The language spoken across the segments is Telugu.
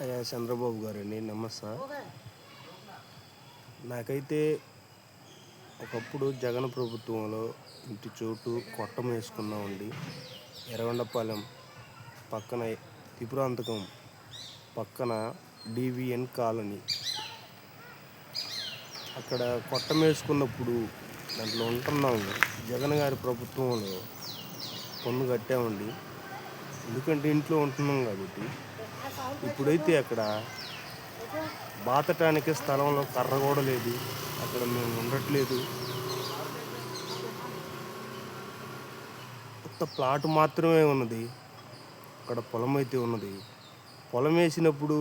అయ్యా చంద్రబాబు గారండి, నమస్తే. నాకైతే ఒకప్పుడు జగన్ ప్రభుత్వంలో ఇంటి చోటు కొట్టం వేసుకున్నామండి. ఎర్రగొండపాలెం పక్కన త్రిపురాంతకం పక్కన డివిఎన్ కాలనీ. అక్కడ కొట్టం వేసుకున్నప్పుడు దాంట్లో ఉంటున్నాము. జగన్ గారి ప్రభుత్వంలో పన్ను కట్టామండి, ఎందుకంటే ఇంట్లో ఉంటున్నాం కాబట్టి. ఇప్పుడైతే అక్కడ బాతటానికి స్థలంలో కర్ర కూడా లేదు, అక్కడ మేము ఉండట్లేదు. కొత్త ప్లాట్ మాత్రమే ఉన్నది, అక్కడ పొలం అయితే ఉన్నది. పొలం వేసినప్పుడు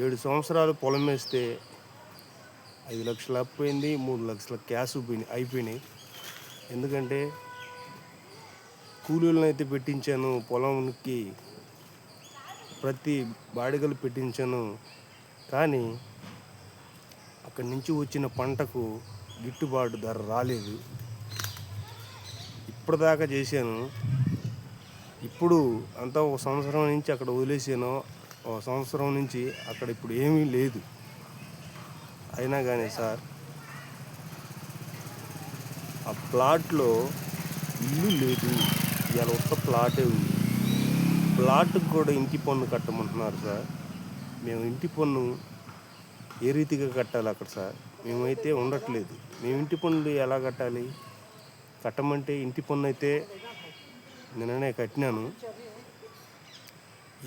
7 సంవత్సరాలు పొలం వేస్తే 5 లక్షలు అపోయింది, 3 లక్షల క్యాష్ అయిపోయినాయి. ఎందుకంటే కూలీలను అయితే పెట్టించాను, పొలంకి ప్రతి బాడిగలు పెట్టించాను, కానీ అక్కడి నుంచి వచ్చిన పంటకు గిట్టుబాటు ధర రాలేదు. ఇప్పటిదాకా చేశాను, ఇప్పుడు అంతా ఒక సంవత్సరం నుంచి అక్కడ వదిలేసాను. ఒక సంవత్సరం నుంచి అక్కడ ఇప్పుడు ఏమీ లేదు. అయినా కానీ సార్, ఆ ప్లాట్లో ఇల్లు లేదు, ఇవాళ ఒక్క ప్లాటే ఉంది. ప్లాట్కి కూడా ఇంటి పన్ను కట్టమంటున్నారు సార్. మేము ఇంటి పన్ను ఏ రీతిగా కట్టాలి అక్కడ సార్? మేమైతే ఉండట్లేదు, మేము ఇంటి పన్నులు ఎలా కట్టాలి? కట్టమంటే ఇంటి పన్ను అయితే నిన్ననే కట్టినాను.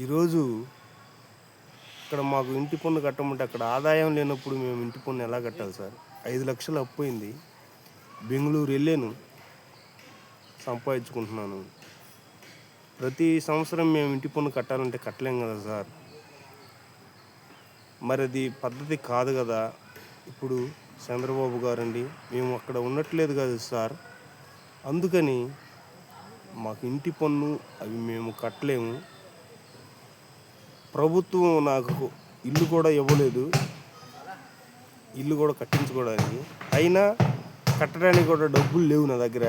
ఈరోజు ఇక్కడ మాకు ఇంటి పన్ను కట్టమంటే అక్కడ ఆదాయం లేనప్పుడు మేము ఇంటి పన్ను ఎలా కట్టాలి సార్? 5 లక్షలు అపోయింది. బెంగళూరు వెళ్ళాను, సంపాదించుకుంటున్నాను. ప్రతి సంవత్సరం మేము ఇంటి పన్ను కట్టాలంటే కట్టలేం కదా సార్. మరి అది పద్ధతి కాదు కదా. ఇప్పుడు చంద్రబాబు గారండి, మేము అక్కడ ఉండట్లేదు కదా సార్, అందుకని మాకు ఇంటి పన్ను అవి మేము కట్టలేము. ప్రభుత్వం నాకు ఇల్లు కూడా ఇవ్వలేదు, ఇల్లు కూడా కట్టించుకోవడానికి. అయినా కట్టడానికి కూడా డబ్బులు లేవు నా దగ్గర.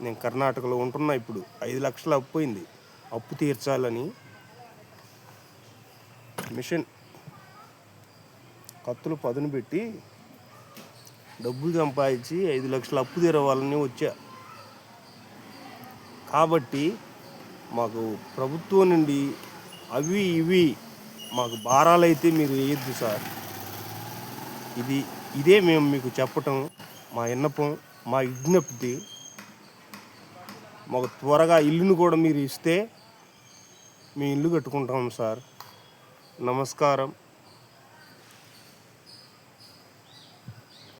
నేను కర్ణాటకలో ఉంటున్నా, ఇప్పుడు 5 లక్షలు అపోయింది. అప్పు తీర్చాలని మిషన్ కత్తులు పదును పెట్టి డబ్బులు సంపాదించి 5 లక్షలు అప్పు తీరవాలని వచ్చా. కాబట్టి మాకు ప్రభుత్వం నుండి అవి ఇవి మాకు భారాలైతే మీరు వేయద్దు సార్. ఇదే మేము మీకు చెప్పటం, మా విన్నపం, మా విజ్ఞప్తి. మాకు త్వరగా ఇల్లును కూడా మీరు ఇస్తే మేము ఇల్లు కట్టుకుంటాం సార్. నమస్కారం.